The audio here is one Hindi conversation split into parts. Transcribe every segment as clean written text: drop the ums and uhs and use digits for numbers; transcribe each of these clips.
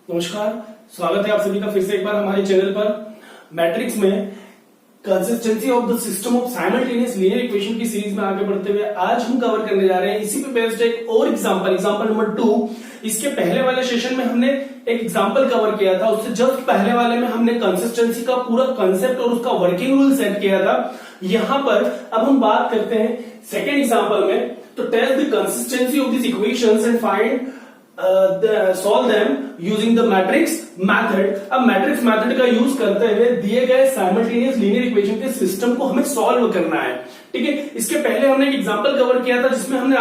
नमस्कार, स्वागत है आप सभी का फिर से एक बार हमारे चैनल पर। मैट्रिक्स में consistency of the system of simultaneous linear equation की सीरीज में आगे बढ़ते हुए आज हम कवर करने जा रहे हैं इसी पे बेस्ड एक और एग्जांपल नंबर 2। इसके पहले वाले सेशन में हमने एक एग्जांपल कवर किया था, उससे जस्ट पहले वाले में हमने कंसिस्टेंसी का पूरा कंसेप्ट और उसका वर्किंग रूल सेट किया था। यहां पर अब हम बात करते हैं सेकेंड एग्जांपल में। तो test the consistency of this equations and find solve them using the matrix method। अब मैट्रिक्स मेथड का यूज करते हुए दिए गए साइमल्टेनियस लीनियर इक्वेशन के सिस्टम को हमें सॉल्व करना है। ठीक है, इसके पहले हमने एक एग्जांपल कवर किया था जिसमें हमने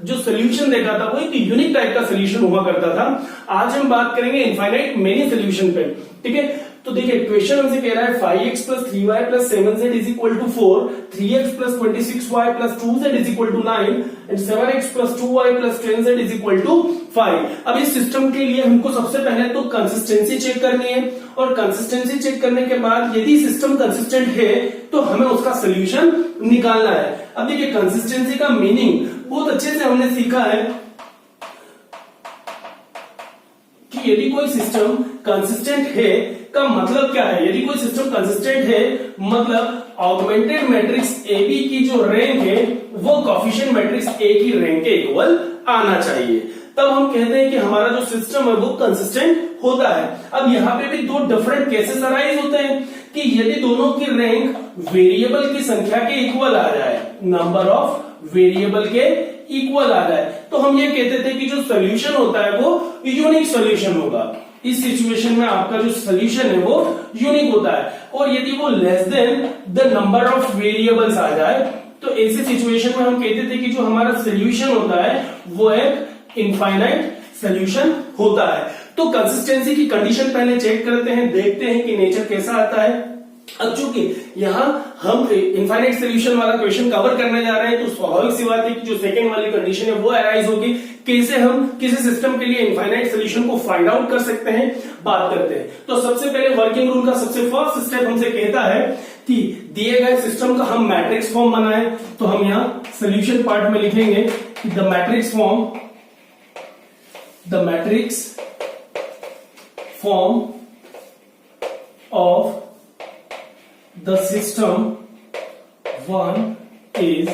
जो सोल्यूशन देखा था वो एक यूनिक टाइप का सोल्यूशन हुआ करता था। आज हम बात करेंगे इनफाइनाइट मेनी सोल्यूशन पे। ठीक है, तो देखिए क्वेश्चन हमसे कह रहा है 5x + 3y + 7z = 4, 3x + 26y + 2z = 9 and 7x + 2y + 10z = 5। अब इस सिस्टम के लिए हमको सबसे पहले तो कंसिस्टेंसी चेक करनी है और कंसिस्टेंसी चेक करने के बाद यदि सिस्टम कंसिस्टेंट है तो हमें उसका सोल्यूशन निकालना है। अब देखिए कंसिस्टेंसी का मीनिंग बहुत अच्छे से हमने सीखा है कि यदि कोई सिस्टम कंसिस्टेंट है का मतलब क्या है। यदि कोई सिस्टम कंसिस्टेंट है मतलब ऑगमेंटेड मैट्रिक्स AB की जो रैंक है वो कोएफिशिएंट मैट्रिक्स A की रैंक के इक्वल आना चाहिए, तब हम कहते हैं कि हमारा जो सिस्टम है वो कंसिस्टेंट होता है। अब यहाँ पे भी दो डिफरेंट केसेस अराइज होते हैं कि यदि दोनों की रैंक वेरिएबल की संख्या के इक्वल आ जाए, नंबर ऑफ वेरिएबल के इक्वल आ जाए, तो हम ये कहते थे कि जो सोल्यूशन होता है वो यूनिक सोल्यूशन होगा। इस सिचुएशन में आपका जो सोल्यूशन है वो यूनिक होता है। और यदि वो less than the number of variables आ जाए तो ऐसी सिचुएशन में हम कहते थे कि जो हमारा सोल्यूशन होता है वो एक इनफाइनाइट सोल्यूशन होता है। तो कंसिस्टेंसी की कंडीशन पहले चेक करते हैं, देखते हैं कि नेचर कैसा आता है। अब चूंकि यहां हम इनफाइनाइट सोल्यूशन वाला क्वेश्चन कवर करने जा रहे हैं तो स्वाभाविक सी बात है कि जो सेकंड वाली कंडीशन है वो अराइज होगी। कैसे हम किसी सिस्टम के लिए इनफाइनाइट सोल्यूशन को फाइंड आउट कर सकते हैं, बात करते हैं। तो सबसे पहले वर्किंग रूल का सबसे फर्स्ट स्टेप हमसे कहता है कि दिए गए सिस्टम का हम मैट्रिक्स फॉर्म बनाएं। तो हम यहां सोल्यूशन पार्ट में लिखेंगे कि the matrix form of the system 1 is.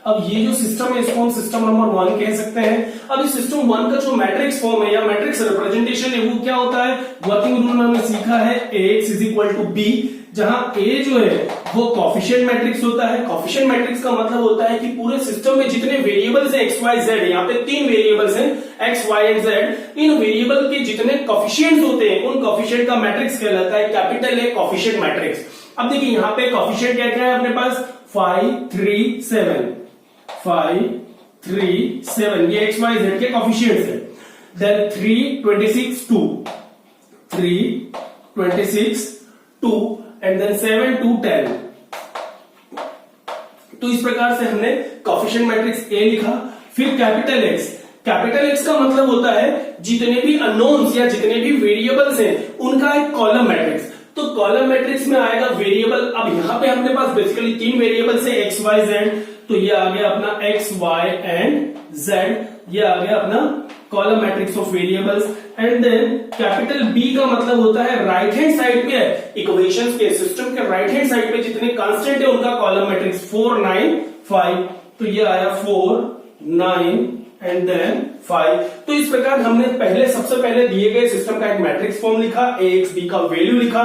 अब ये जो सिस्टम है इसको हम सिस्टम नंबर 1 कह सकते हैं। अब इस सिस्टम 1 का जो मैट्रिक्स फॉर्म है या मैट्रिक्स रिप्रेजेंटेशन है वो क्या होता है। वर्किंग रूल में हमने सीखा है Ax = B, जहां A जो है वो कोएफिशिएंट मैट्रिक्स होता है। कोएफिशिएंट मैट्रिक्स का मतलब होता है कि पूरे सिस्टम में जितने वेरिएबल्स हैं x, y, z, यहाँ पे 3 वेरिएबल्स हैं x, y and z। In variable के जितने कोएफिशिएंट्स होते हैं उन कोएफिशिएंट का मैट्रिक्स कहलाता है कैपिटल A कोएफिशिएंट मैट्रिक्स। अब देखिए यहाँ पे कोएफिशिएंट क्या क्या है अपने पास 5, 3, 7, 5, 3, 7 ये x, y, z के कोएफिशिएंट्स हैं। Then 3, 26, 2, 3, 26, 2 and then 7, 2, 10। तो इस प्रकार से हमने कोएफिशिएंट मैट्रिक्स A लिखा। फिर कैपिटल X का मतलब होता है जितने भी अननोन्स या जितने भी वेरिएबल्स हैं उनका एक कॉलम मैट्रिक्स। तो कॉलम मैट्रिक्स में आएगा वेरिएबल। अब यहां पे अपने पास बेसिकली 3 वेरिएबल्स है x, y, z। तो ये आ गया अपना x, y एंड z। ये आ गया अपना column matrix of variables. And then capital B का मतलब होता है राइट हैंड साइड पे इक्वेशंस के सिस्टम के राइट हैंड साइड पे जितने कांस्टेंट है उनका कॉलम मैट्रिक्स 4, 9, 5। तो ये आया 4, 9 एंड देन 5। तो इस प्रकार हमने सबसे पहले दिए गए सिस्टम का एक मैट्रिक्स फॉर्म लिखा, Ax, B का वैल्यू लिखा।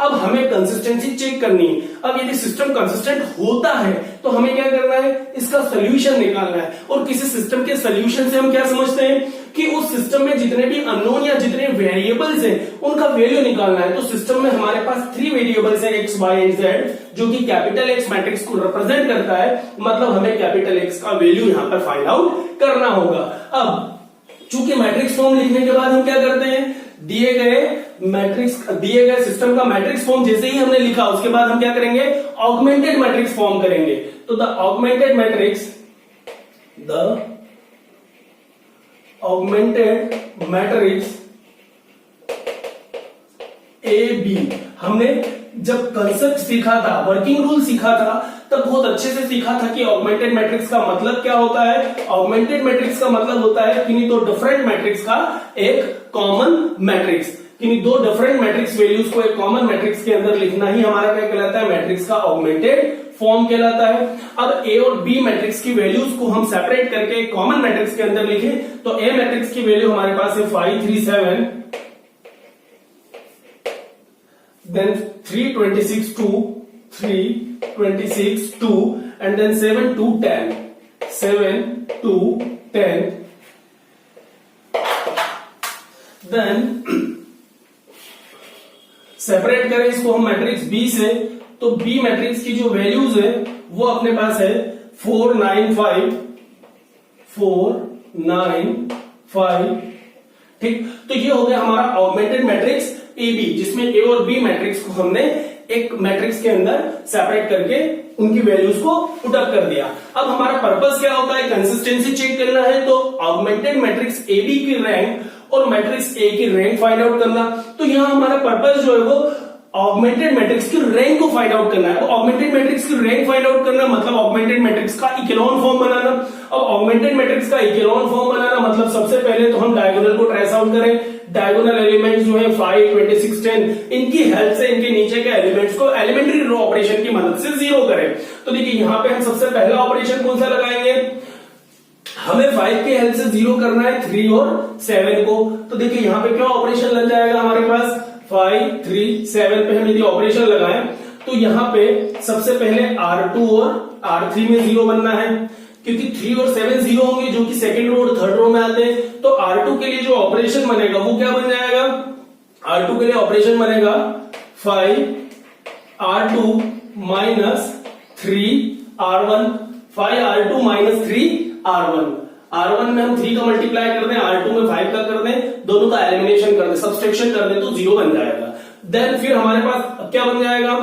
अब हमें कंसिस्टेंसी चेक करनी है। अब यदि सिस्टम कंसिस्टेंट होता है तो हमें क्या करना है, इसका सोल्यूशन निकालना है। और किसी सिस्टम के सोल्यूशन से हम क्या समझते हैं कि उस सिस्टम में जितने भी अननोन या जितने वेरिएबल्स हैं उनका वैल्यू निकालना है। तो सिस्टम में हमारे पास 3 वेरिएबल्स हैं x, y एंड z, जो कि कैपिटल X मैट्रिक्स को रिप्रेजेंट करता है। मतलब हमें कैपिटल X का वैल्यू यहां पर फाइंड आउट करना होगा। अब चूंकि मैट्रिक्स फॉर्म लिखने के बाद हम क्या करते हैं, दिए गए सिस्टम का मैट्रिक्स फॉर्म जैसे ही हमने लिखा उसके बाद हम क्या करेंगे, ऑगमेंटेड मैट्रिक्स फॉर्म करेंगे। तो द ऑगमेंटेड मैट्रिक्स AB। हमने जब कंसेप्ट सीखा था, वर्किंग रूल सीखा था, तब बहुत अच्छे से सीखा था कि ऑगमेंटेड मैट्रिक्स का मतलब क्या होता है। ऑगमेंटेड मैट्रिक्स का मतलब होता है किन्हीं दो डिफरेंट मैट्रिक्स का एक कॉमन मैट्रिक्स, किन्हीं दो डिफरेंट मैट्रिक्स वैल्यूज को एक कॉमन मैट्रिक्स के अंदर लिखना ही हमारा क्या कहलाता है, मैट्रिक्स का ऑगमेंटेड फॉर्म कहलाता है। अब ए और बी मैट्रिक्स की वैल्यूज को हम सेपरेट करके एक कॉमन मैट्रिक्स के अंदर लिखें तो ए मैट्रिक्स की वैल्यू हमारे पास है 5 3 7, then 3 26 2, 3 26 2, and then 7 2 10, 7 2 10, then separate करें इसको हम मैट्रिक्स बी से, तो बी मैट्रिक्स की जो वैल्यूज है वो अपने पास है 4 9 5, 4 9 5। ठीक, तो ये हो गया हमारा ऑगमेंटेड मैट्रिक्स ए बी, जिसमें ए और बी मैट्रिक्स को हमने एक मैट्रिक्स के अंदर सेपरेट करके उनकी वैल्यूज को पुट अप कर दिया। अब हमारा पर्पस क्या होता है, कंसिस्टेंसी चेक करना है, तो ऑगमेंटेड मैट्रिक्स ए बी की रैंक और मैट्रिक्स ए की रैंक फाइंड आउट करना। तो यहां हमारा पर्पस जो है वो ऑगमेंटेड मैट्रिक्स की रैंक को फाइंड आउट करना है। तो ऑगमेंटेड मैट्रिक्स की रैंक फाइंड आउट करना मतलब ऑगमेंटेड मैट्रिक्स का इकेलॉन फॉर्म बनाना। अब ऑगमेंटेड मैट्रिक्स का इकेलॉन फॉर्म बनाना मतलब सबसे पहले तो हम डायगोनल को ट्रेस आउट करें। डायगोनल एलिमेंट्स जो है 5 26 10, इनकी हेल्प से इनके नीचे के एलिमेंट्स को एलिमेंट्री रो ऑपरेशन की मदद से जीरो करें। तो देखिए यहां पे हम सबसे पहला ऑपरेशन कौन सा लगाएंगे, हमें 5 के हेल्प से जीरो करना है 3 और 7 को। तो देखिए यहां पे क्या ऑपरेशन लग जाएगा हमारे पास, 5 3 7 पे हम यदि ऑपरेशन लगाएं तो यहां पे सबसे पहले R2 और R3 में जीरो बनना है, क्योंकि 3 और 7 जीरो होंगे जो कि सेकंड रो और थर्ड रो में आते हैं। तो R2 के लिए जो ऑपरेशन बनेगा वो क्या बन जाएगा, R2 के लिए ऑपरेशन बनेगा 5 R2 minus 3 R1, 5 R2 minus 3 R1। R1 में हम 3 का मल्टीप्लाई कर दें, R2 में 5 का कर दें, दोनों का एलिमिनेशन कर दें, सब्सट्रैक्शन कर दें तो 0 बन जाएगा। देन फिर हमारे पास क्या बन जाएगा,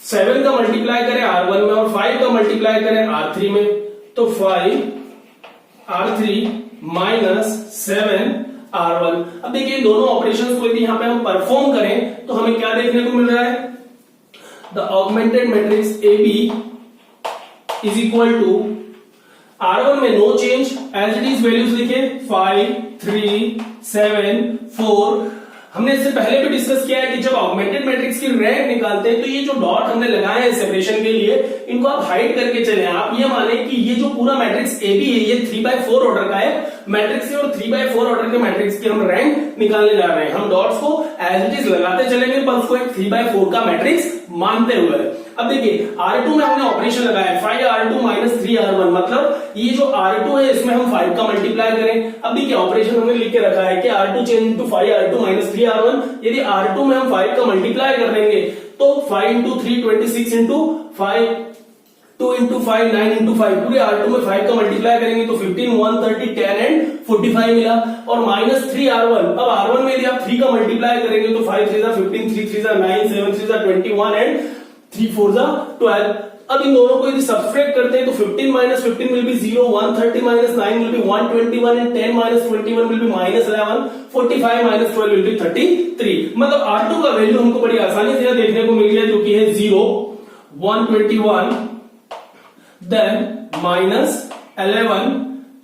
7 का मल्टीप्लाई करें R1 में और 5 का मल्टीप्लाई करें R3 में, तो 5 R3 माइनस 7 R1। अब देखिए दोनों ऑपरेशंस को यदि यहां पे हम परफॉर्म करें तो हमें क्या देखने को मिल रहा है, the augmented matrix AB is equal to R1 में no change as it is values लिखे 5 3 7 4। हमने इससे पहले भी डिस्कस किया है कि जब ऑगमेंटेड मैट्रिक्स की रैंक निकालते हैं तो ये जो डॉट हमने लगाए हैं सेपरेशन के लिए, इनको आप हाइड करके चले। आप ये माने कि ये जो पूरा मैट्रिक्स ए बी है ये 3/4 ऑर्डर का है मैट्रिक्स है, और 3/4 ऑर्डर के मैट्रिक्स की हम रैंक निकालने जा रहे हैं। हम डॉट्स को एज इट इज लगाते चलेंगे पर उसको एक 3/4 का मैट्रिक्स मानते हुए। अब देखिए R2 में हमने ऑपरेशन लगाया 5 R2 माइनस 3 R1, मतलब ये जो R2 है इसमें हम 5 का मल्टीप्लाई करें। अब देखिए ऑपरेशन हमने लिख के रखा है कि R2 change into 5 R2 minus 3 R1। यदि R2 में हम 5 का मल्टीप्लाई कर देंगे तो 5 इंटू 3 26 इंटू 5 2 इंटू 5 9 इंटू 5, पूरे R2 में 5 का मल्टीप्लाई करेंगे तो 15 1 30 10 एंड 45 मिला, और माइनस 3 R1। अब R1 में यदि आप 3 का मल्टीप्लाई करेंगे तो 5 3 15 3 3 9 7 3 21 एंड 3 4 12। अब इन दोनों को यदि सब्सट्रैक्ट करते हैं तो 15 minus 15 will be 0, 130 minus 9 will be 121 and 10 minus 21 will be minus 11, 45 minus 12 will be 33। मतलब R2 का वैल्यू हमको बड़ी आसानी से देखने को मिल गया जो कि है 0 121 देन माइनस 11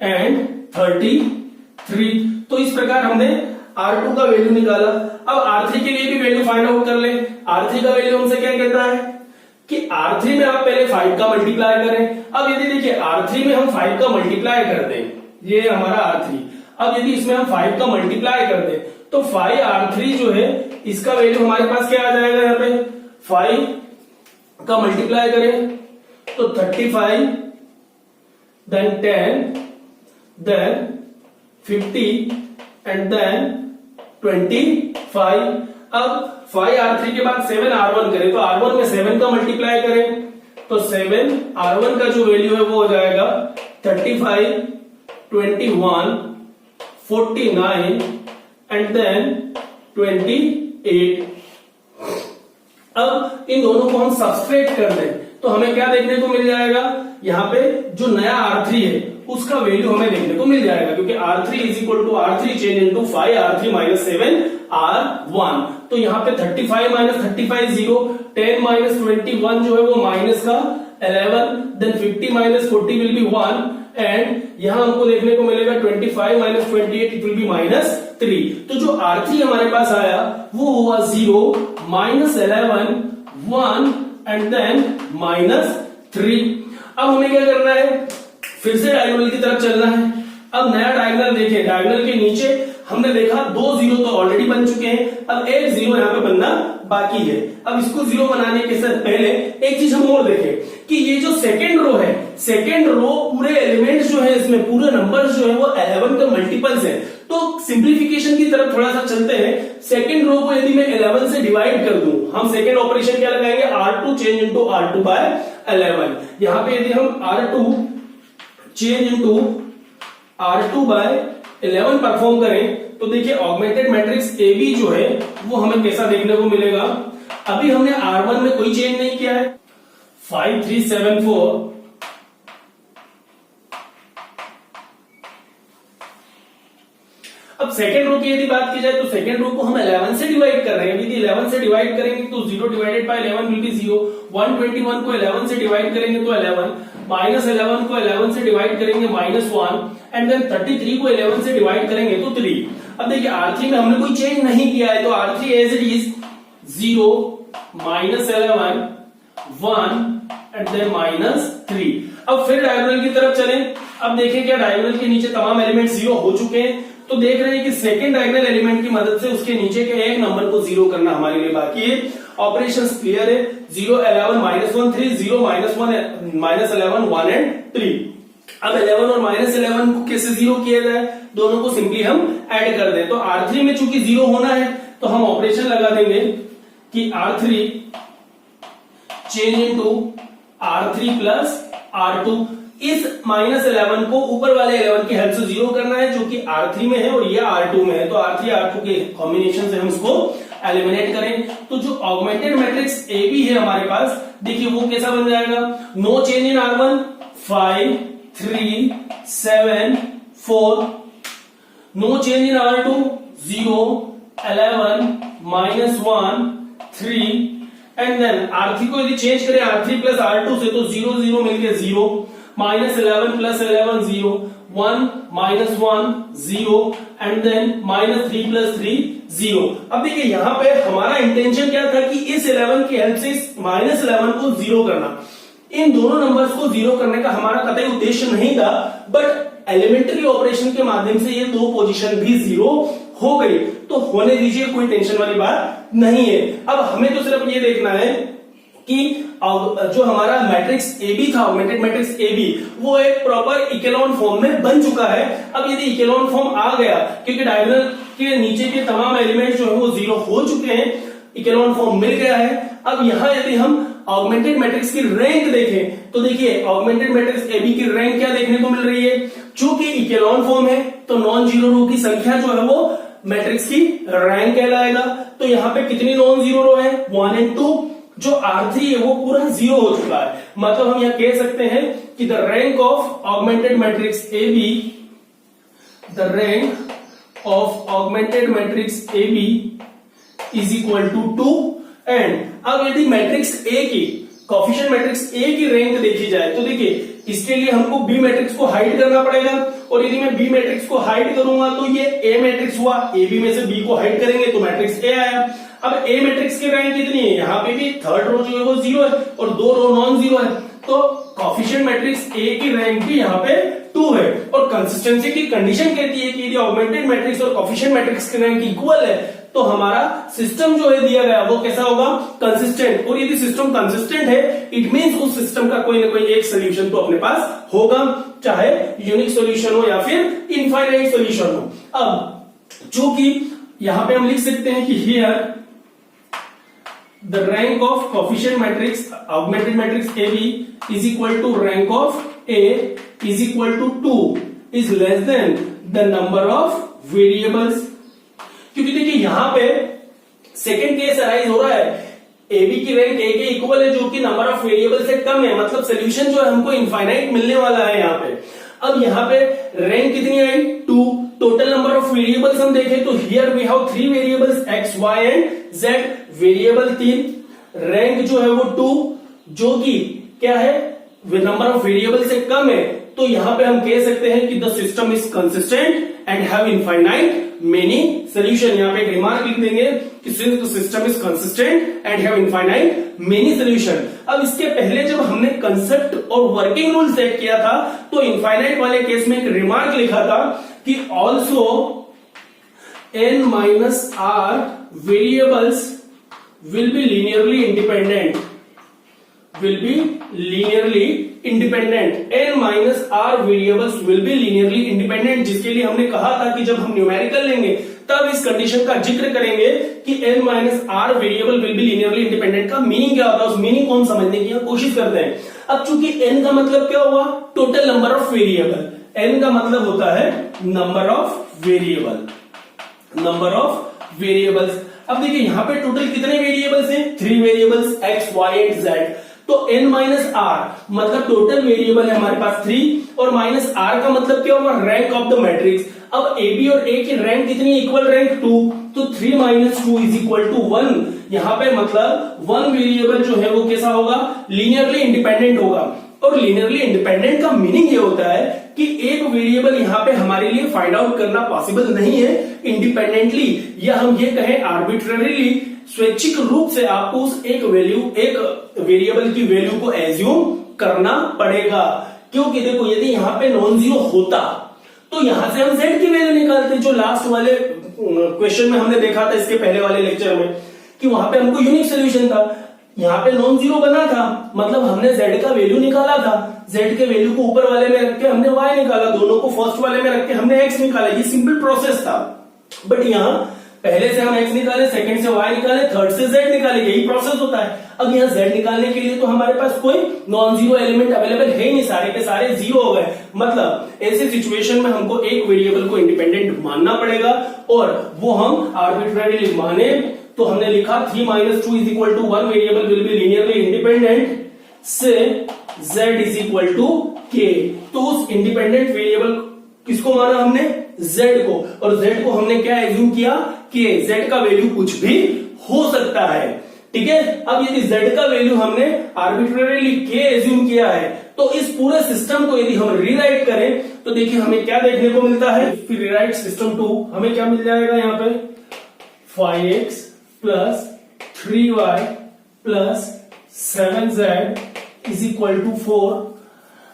एंड 33। तो इस प्रकार हमने R2 का वैल्यू निकाला। अब R3 के लिए भी वैल्यू फाइंड आउट कर ले। R3 का वैल्यू हमसे क्या कहता है कि R3 में आप पहले 5 का मल्टीप्लाई करें। अब यदि देखिए R3 में हम 5 का मल्टीप्लाई कर दें, ये हमारा R3, अब यदि इसमें हम 5 का मल्टीप्लाई कर दें तो 5 R3 जो है इसका वैल्यू हमारे पास क्या आ जाएगा, यहाँ पे 5 का मल्टीप्लाई करें तो 35 देन 10 देन 50 एंड देन 25। अब 5 R3 के बाद 7 R1 करें तो R1 में 7 का मल्टीप्लाई करें तो 7 R1 का जो वैल्यू है वो हो जाएगा 35 21 49 एंड देन 28। अब इन दोनों को हम सब्सट्रैक्ट कर दें तो हमें क्या देखने को मिल जाएगा, यहाँ पे जो नया R3 है उसका वैल्यू हमें देखने को मिल जाएगा, क्योंकि R3 is equal to R3 change into 5 R3 minus 7 R1। तो यहाँ पे 35 माइनस 35 0, 10 माइनस 21 जो है वो माइनस का 11, then 50 minus 40 will be 1, and यहां हमको देखने को मिलेगा 25 माइनस 28 इट विल बी -3। तो जो R3 हमारे पास आया वो हुआ 0, -11, 1 एंड देन -3। अब हमें क्या करना है, फिर से डायगोनल की तरफ चलना है। अब नया डायगोनल देखें, डायगोनल के नीचे हमने देखा 2 जीरो तो ऑलरेडी बन चुके हैं, अब एक जीरो यहां पे बनना बाकी है। अब इसको जीरो बनाने के साथ पहले एक चीज हम और देखें कि ये जो सेकेंड रो है, सेकेंड रो पूरे एलिमेंट्स जो है इसमें पूरे नंबर्स जो है वो 11 के मल्टीपल्स है। तो सिंप्लीफिकेशन की तरफ थोड़ा सा चलते हैं। सेकेंड रो को यदि मैं 11 से डिवाइड कर दूं, हम सेकेंड ऑपरेशन क्या लगाएंगे, R2 change into R2 bye 11। यहां पे यदि हम R2 change into R2 bye 11 perform करें तो देखिए ऑगमेंटेड मैट्रिक्स AB जो है वो हमें कैसा देखने को मिलेगा। अभी हमने R1 में कोई चेंज नहीं किया है, 5 3 7 4। अब सेकेंड रो की यदि बात की जाए तो सेकेंड रो को हम 11 से डिवाइड कर रहे हैं। यदि 11 से डिवाइड करेंगे तो 0 डिवाइडेड बाय 11 विल बी 0। 121 को 11 से डिवाइड करेंगे तो 11, -11 को 11 से डिवाइड करेंगे -1, एंड देन 33 को 11 से डिवाइड करेंगे तो 3। अब देखिए R3 में हमने कोई चेंज नहीं किया है, तो R3 as it is 0, -11, 1 and then -3। अब फिर डायगोनल की तरफ चलें। अब देखें क्या डायगोनल के नीचे तमाम एलिमेंट 0 हो चुके हैं, तो देख रहे हैं कि सेकंड डायगोनल एलिमेंट की मदद से उसके नीचे के एक नंबर को 0 करना हमारे लिए बाकी है। ऑपरेशंस क्लियर है, 0 11 -1 3, 0 -11 1 एंड 3। अब 11 और -11 को कैसे 0 किया जाए, दोनों को सिंपली हम ऐड कर दें। तो R3 में चूंकि 0 होना है तो हम ऑपरेशन लगा देंगे कि R3 change into R3 plus R2। इस -11 को ऊपर वाले 11 की हेल्प से 0 करना है जो कि R3 में है और ये R2 में है। तो R3 R2 के कॉम्बिनेशन से हम इसको एलिमिनेट करें। तो जो ऑगमेंटेड मैट्रिक्स AB है हमारे पास, देखिए वो कैसा बन जाएगा, no change in R1, 5 3 7 4, no change in R2, 0 11 -1 3, and then R3 को यदि चेंज करें R3 प्लस R2 से तो 0 0 मिलके 0, -11 प्लस 11 0, 1 -1 0, एंड देन -3 प्लस 3 0। अब देखिए यहां पे हमारा इंटेंशन क्या था कि इस 11 की हेल्प से इस -11 को 0 करना। इन दोनों नंबर्स को 0 करने का हमारा कतई उद्देश्य नहीं था, बट एलिमेंट्री ऑपरेशन के माध्यम से ये दो पोजीशन भी 0 हो गई। तो होने दीजिए, कोई टेंशन वाली बात नहीं है। अब हमें तो सिर्फ ये देखना है कि जो हमारा मैट्रिक्स AB था, ऑगमेंटेड मैट्रिक्स AB, वो एक प्रॉपर इकेलॉन फॉर्म में बन चुका है। अब यदि इकेलॉन फॉर्म आ गया, क्योंकि डायगोनल के नीचे के तमाम एलिमेंट जो है वो 0 हो चुके हैं, इकेलॉन फॉर्म मिल गया है। अब यहां यदि हम ऑगमेंटेड मैट्रिक्स की रैंक देखें तो देखिए ऑगमेंटेड मैट्रिक्स AB की रैंक क्या देखने को मिल रही है, चूंकि इकेलॉन फॉर्म है तो नॉन जीरो रो की संख्या जो है वो मैट्रिक्स की रैंक कहलाएगा। तो यहाँ पे कितनी नॉन जीरो रो है, 1 और 2। जो R3 है वो पूरा 0 हो चुका है। मतलब हम यहां कह सकते हैं कि the rank of augmented matrix AB, the rank of augmented matrix AB is equal to 2। And अब यदि मैट्रिक्स A की कोएफिशिएंट मैट्रिक्स A की रैंक देखी जाए तो देखिए इसके लिए हमको B मैट्रिक्स को हाइड करना पड़ेगा, और यदि मैं B मैट्रिक्स को हाइड करूंगा तो ये A मैट्रिक्स हुआ, AB में से B को हाइड करेंगे तो मैट्रिक्स A आया। अब A मैट्रिक्स की रैंक कितनी है, यहाँ पे भी थर्ड रो जो है वो 0 है और 2 रो नॉन जीरो है, तो कोएफिशिएंट मैट्रिक्स A की रैंक भी यहाँ पे 2 है। और कंसिस्टेंसी की कंडीशन कहती है कि यदि ऑगमेंटेड मैट्रिक्स और कोएफिशिएंट मैट्रिक्स की रैंक इक्वल है तो हमारा सिस्टम जो है दिया गया वो कैसा होगा, कंसिस्टेंट। और यदि सिस्टम कंसिस्टेंट है इट मींस उस सिस्टम का कोई ना कोई एक सोल्यूशन तो अपने पास होगा, चाहे यूनिक सोल्यूशन हो या फिर इनफाइनाइट सोल्यूशन हो। अब जो कि यहां पे हम लिख सकते हैं कि here the rank of coefficient matrix augmented matrix AB is equal to rank of A is equal to 2 is less than the number of variables. क्योंकि देखिए यहां पे सेकंड केस अराइज हो रहा है, AB की रैंक A के इक्वल है जो कि नंबर ऑफ वेरिएबल से कम है, मतलब सोल्यूशन जो है हमको इनफाइनाइट मिलने वाला है यहाँ पे। अब यहाँ पे रैंक कितनी आई, 2। टोटल नंबर ऑफ वेरिएबल्स हम देखें तो here we have 3 variables X, Y and Z। Variable 3, rank जो है वो 2, जो कि क्या है नंबर ऑफ वेरिएबल से कम है, तो यहां पे हम कह सकते हैं कि the system is consistent and have infinite many solution. यहां पे एक रिमार्क लिख देंगे कि since the system is consistent and have infinite many solution. अब इसके पहले जब हमने कंसेप्ट और वर्किंग रूल सेट किया था तो इनफाइनाइट वाले केस में एक रिमार्क लिखा था कि also n minus r variables will be linearly independent, n minus r variables will be linearly independent, जिसके लिए हमने कहा था कि जब हम न्यूमेरिकल लेंगे तब इस कंडीशन का जिक्र करेंगे कि n minus r variable will be linearly independent का मीनिंग क्या होता है, उस मीनिंग को हम समझने की कोशिश करते हैं। अब चूंकि n का मतलब क्या हुआ, total number of variable, n का मतलब होता है नंबर ऑफ वेरिएबल्स। अब देखिए यहां पे टोटल कितने वेरिएबल्स हैं, 3 variables x, y and z। तो n माइनस आर मतलब टोटल वेरिएबल है हमारे पास 3 और माइनस r का मतलब क्या होगा, रैंक ऑफ द मैट्रिक्स। अब a b और a की रैंक कितनी, इक्वल रैंक 2, तो 3 माइनस 2 इज इक्वल टू 1। यहां पे मतलब 1 वेरिएबल जो है वो कैसा होगा, लीनियरली इंडिपेंडेंट होगा। और लीनियरली इंडिपेंडेंट का मीनिंग ये होता है कि एक वेरिएबल यहां पे हमारे लिए फाइंड आउट करना पॉसिबल नहीं है इंडिपेंडेंटली, या हम ये कहें आर्बिट्ररीली, स्वैच्छिक रूप से आपको उस एक वेरिएबल की वैल्यू को एज्यूम करना पड़ेगा। क्योंकि देखो यदि यहां पे नॉन जीरो होता तो यहां से हम z की वैल्यू निकालते, जो लास्ट वाले क्वेश्चन में हमने देखा था इसके पहले वाले लेक्चर में कि वहां पे हमको यूनिक सोल्यूशन था। यहां पे नॉन जीरो बना था मतलब हमने z का वैल्यू निकाला था, z के वैल्यू को ऊपर वाले में रख के हमने y निकाला, दोनों को फर्स्ट वाले में रख के हमने x निकाला। ये सिंपल प्रोसेस था। बट यहां पहले से हम x निकाले, सेकंड से y निकाले, थर्ड से z निकाले, यही प्रोसेस होता है। अब यहाँ z निकालने के लिए तो हमारे पास कोई नॉन जीरो एलिमेंट अवेलेबल है ही नहीं, सारे के सारे जीरो हो गए। मतलब ऐसे सिचुएशन में हमको एक वेरिएबल को इंडिपेंडेंट मानना पड़ेगा और वो हम आर्बिट्ररीली माने। तो हमने लिखा 3 minus 2 is equal to 1 variable will be linearly independent से z is equal to k। तो उस इंडिपेंडेंट वेरिएबल किसको माना हमने, z को, और z को हमने क्या एज्यूम किया कि z का वैल्यू कुछ भी हो सकता है। ठीक है, अब यदि z का वैल्यू हमने आर्बिट्ररीली k एज्यूम किया है तो इस पूरे सिस्टम को यदि हम रीराइट करें तो देखिए हमें क्या देखने को मिलता है, फिर रीराइट सिस्टम 2 हमें क्या मिल जाएगा, यहाँ पे 5x plus 3y plus 7z is equal to 4।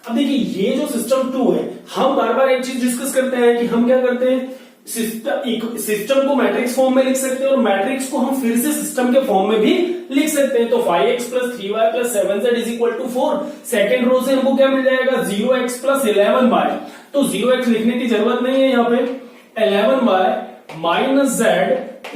अब देखिए ये जो सिस्टम 2 है, हम बार बार एक चीज डिस्कस करते हैं कि हम क्या करते हैं, सिस्टम को मैट्रिक्स फॉर्म में लिख सकते हैं और मैट्रिक्स को हम फिर से सिस्टम के फॉर्म में भी लिख सकते हैं। तो 5x plus 3y plus 7z is equal to 4। Second row से हमको क्या मिल जाएगा, 0x प्लस 11y। तो 0x लिखने की जरूरत नहीं है, यहाँ पे 11y minus z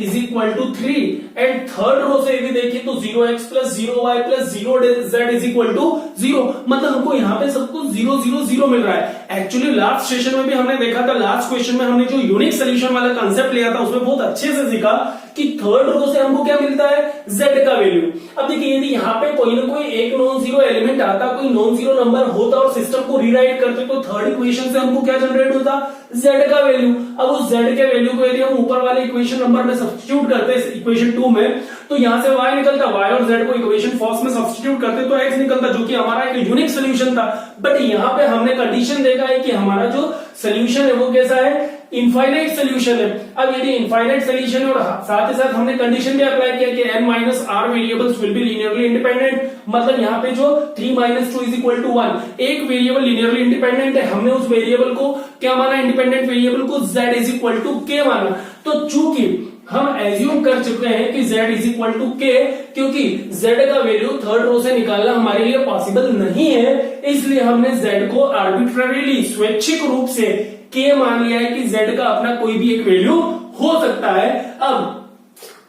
is equal to 3। And third row से यदि देखिए तो 0x plus 0y plus 0z is equal to 0। मतलब हमको यहाँ पे सब कुछ 0 0 0 मिल रहा है। एक्चुअली लास्ट सेशन में भी हमने देखा था, लास्ट क्वेश्चन में हमने जो यूनिक सोल्यूशन वाला कंसेप्ट लिया था उसमें बहुत अच्छे से सीखा कि थर्ड रो से हमको क्या मिलता है, z का वैल्यू। अब देखिए यदि यहाँ पे कोई ना कोई एक नॉन जीरो एलिमेंट आता, कोई नॉन जीरो नंबर होता और सिस्टम को रीराइट करते तो थर्ड इक्वेशन से हमको क्या जनरेट होता, z का वैल्यू। अब उस z के वैल्यू को यदि हम ऊपर वाले इक्वेशन नंबर में सब्स्टिट्यूट करते इक्वेशन 2 में तो यहां से y निकलता, y और z को इक्वेशन फर्स्ट में सब्स्टिट्यूट करते तो x निकलता, जो कि हमारा एक यूनिक सोल्यूशन था। बट यहाँ पे हमने कंडीशन देखा है कि हमारा जो सोल्यूशन है वो कैसा है, इनफाइनाइट सोल्यूशन है। अब यदि इनफाइनाइट सोल्यूशन है और साथ ही साथ हमने कंडीशन भी अप्लाई किया कि n minus r variables will be linearly independent, मतलब यहाँ पे जो 3 माइनस 2 इज इक्वल टू 1, एक वेरिएबल लीनियरली इंडिपेंडेंट है, हमने उस वेरिएबल को क्या माना, इंडिपेंडेंट वेरिएबल को z is equal to k माना। तो चूंकि हम एज्यूम कर चुके हैं कि z is equal to k, क्योंकि z का वैल्यू थर्ड रो से निकालना हमारे लिए पॉसिबल नहीं है, इसलिए हमने z को आर्बिट्ररीली स्वैच्छिक रूप से k मान लिया है कि z का अपना कोई भी एक वैल्यू हो सकता है। अब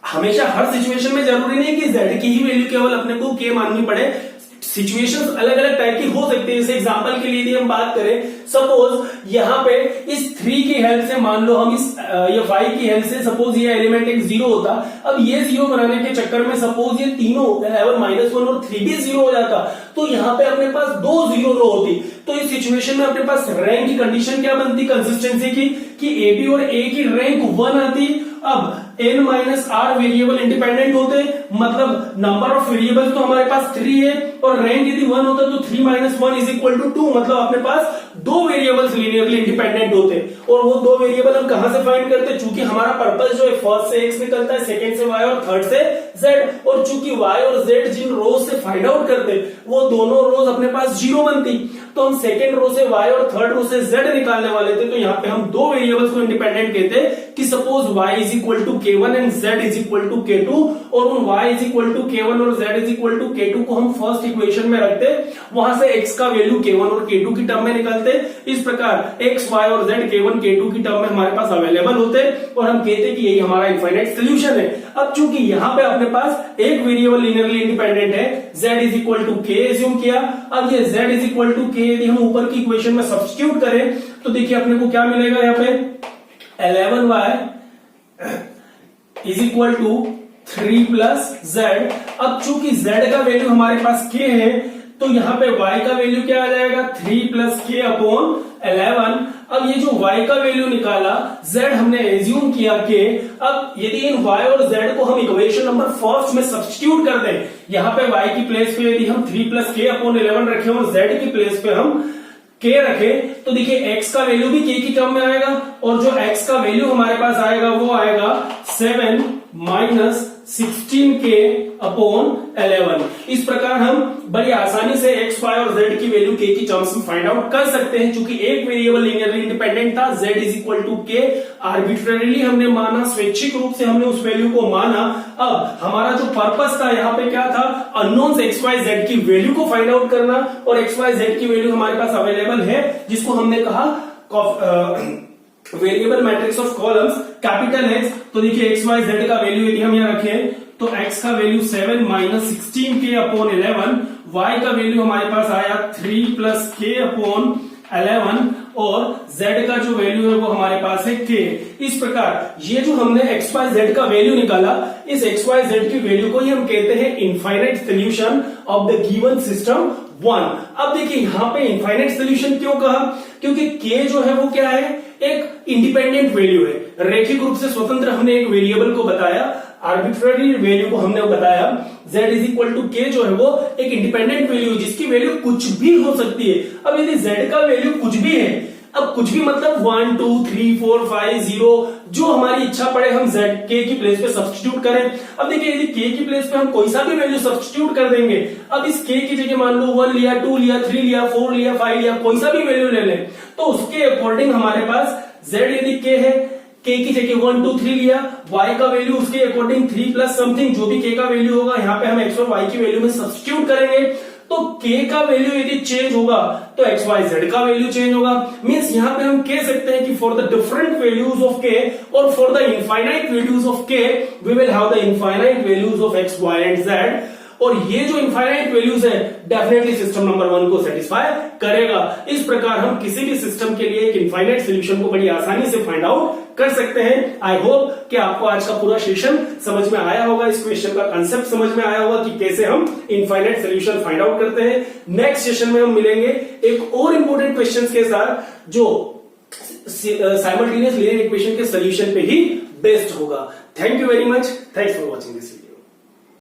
हमेशा हर सिचुएशन में जरूरी नहीं कि z की ही वैल्यू केवल अपने को k माननी पड़े, सिचुएशंस अलग अलग टाइप की हो सकती है। जैसे एग्जांपल के लिए यदि हम बात करें, सपोज यहाँ पे इस 3 की हेल्प से मान लो हम इस ये 5 की हेल्प से सपोज ये एलिमेंट एक 0 होता, अब ये 0 बनाने के चक्कर में सपोज ये तीनों 11 माइनस 1 और 3 भी 0 हो जाता, तो यहाँ पे अपने पास 2 0 रो होती। तो इस सिचुएशन में अपने पास रैंक की कंडीशन क्या बनती, कंसिस्टेंसी की, कि AB और A की रैंक 1 आती। अब n minus r variable independent होते मतलब नंबर ऑफ वेरिएबल्स तो हमारे पास 3 है और रैंक यदि 1 होता तो 3 माइनस 1 इज इक्वल टू 2, मतलब अपने पास 2 वेरिएबल्स लीनियरली इंडिपेंडेंट होते और वो 2 वेरिएबल हम कहां से फाइंड करते हैं, चूंकि हमारा पर्पस जो है फर्स्ट से x निकलता है, सेकंड से y और थर्ड से z, और चूंकि y और z जिन रोज से फाइंड आउट करते वो दोनों रोज अपने पास 0 बनती, तो हम सेकंड रो से y और थर्ड रो से z निकालने वाले थे। तो यहाँ पे हम 2 वेरिएबल्स को इंडिपेंडेंट कहते कि suppose y is equal to k1 and z is equal to k2, और उन y is equal to k1 और z is equal to k2 को हम फर्स्ट इक्वेशन में रखते, वहां से x का वैल्यू k1 और k2 की टर्म में निकालते। इस प्रकार x, y और z k1 k2 की टर्म में हमारे पास अवेलेबल होते और हम कहते कि यही हमारा इनफाइनाइट सोल्यूशन है। अब चूंकि यहाँ पे अपने पास एक वेरिएबल लीनियरली इंडिपेंडेंट है, z is equal to k assume किया। अब ये z is equal to k यदि हम ऊपर की इक्वेशन में सब्स्टिट्यूट करें तो देखिए अपने को क्या मिलेगा, यहाँ पे 11y is equal to 3 plus z। अब चूंकि z का वैल्यू हमारे पास k है तो यहाँ पे y का वैल्यू क्या आ जाएगा, 3 प्लस k अपॉन 11। अब ये जो y का वैल्यू निकाला, z हमने एज्यूम किया k। अब यदि इन y और z को हम इक्वेशन नंबर फर्स्ट में सब्स्टिट्यूट कर दें, यहाँ पे y की प्लेस पे यदि हम 3 प्लस k अपॉन 11 रखें और z की प्लेस पे हम k रखे, तो देखिए x का वैल्यू भी k की टर्म में आएगा और जो x का वैल्यू हमारे पास आएगा वो आएगा 7 माइनस 16k अपॉन 11। इस प्रकार हम बड़ी आसानी से x, y और z की वैल्यू k की टर्म्स में फाइंड आउट कर सकते हैं। चूंकि एक वेरिएबल लीनियरली इंडिपेंडेंट था, z is equal to k, arbitrarily हमने माना, स्वैच्छिक रूप से हमने उस वैल्यू को माना। अब हमारा जो पर्पस था यहाँ पे क्या था, अननोन्स x, y, z की वैल्यू को फाइंड आउट करना, और x, y, z की वैल्यू हमारे पास अवेलेबल है जिसको हमने कहा variable matrix of columns capital X। तो देखिए x, y, z का वैल्यू यदि हम यहाँ रखें तो x का value 7 minus 16k upon 11, y का वैल्यू हमारे पास आया 3 प्लस k अपॉन 11 और z का जो वैल्यू है वो हमारे पास है k। इस प्रकार ये जो हमने x, y, z का वैल्यू निकाला, इस x, y, z की वैल्यू को ही हम कहते हैं infinite solution of the given system 1। अब देखिए यहाँ पे इनफाइनाइट सोल्यूशन क्यों कहा, क्योंकि k जो है वो क्या है, एक इंडिपेंडेंट वैल्यू है, रेखिक रूप से स्वतंत्र हमने एक वेरिएबल को बताया, आर्बिट्ररी वैल्यू को हमने बताया। z is equal to k जो है वो एक इंडिपेंडेंट वैल्यू है जिसकी वैल्यू कुछ भी हो सकती है। अब यदि z का वैल्यू कुछ भी है, अब कुछ भी मतलब 1 2 3 4 5 0, जो हमारी इच्छा पड़े हम z k की प्लेस पे सब्स्टिट्यूट करें। अब देखिए यदि k की प्लेस पे हम कोई सा भी वैल्यू सब्स्टिट्यूट कर देंगे, अब इस k की जगह मान लो 1 लिया, 2 लिया, 3 लिया, 4 लिया, 5 लिया, कोई सा भी वैल्यू ले लें, तो उसके अकॉर्डिंग हमारे पास z यदि k है, k की जगह 1 2 3 लिया, y का वैल्यू उसके अकॉर्डिंग 3 प्लस समथिंग जो भी k का वैल्यू होगा, यहाँ पे हम x और y की वैल्यू में सब्स्टिट्यूट करेंगे, तो k का वैल्यू यदि चेंज होगा तो x, y, z का वैल्यू चेंज होगा। मींस यहाँ पे हम कह सकते हैं कि for the different values of k और for the infinite values of k we will have the infinite values of x, y and z। और ये जो इनफाइनाइट वैल्यूज है डेफिनेटली सिस्टम नंबर 1 को सेटिस्फाई करेगा। इस प्रकार हम किसी भी सिस्टम के लिए एक इनफाइनाइट सोल्यूशन को बड़ी आसानी से फाइंड आउट कर सकते हैं। आई होप कि आपको आज का पूरा सेशन समझ में आया होगा, इस क्वेश्चन का कंसेप्ट समझ में आया होगा कि कैसे हम इनफाइनाइट सोल्यूशन फाइंड आउट करते हैं। नेक्स्ट सेशन में हम मिलेंगे एक और इंपॉर्टेंट क्वेश्चन के साथ जो साइमल्टेनियस लीनियर इक्वेशन के सोल्यूशन पे ही बेस्ड होगा। Thank you very much, thanks for watching this video.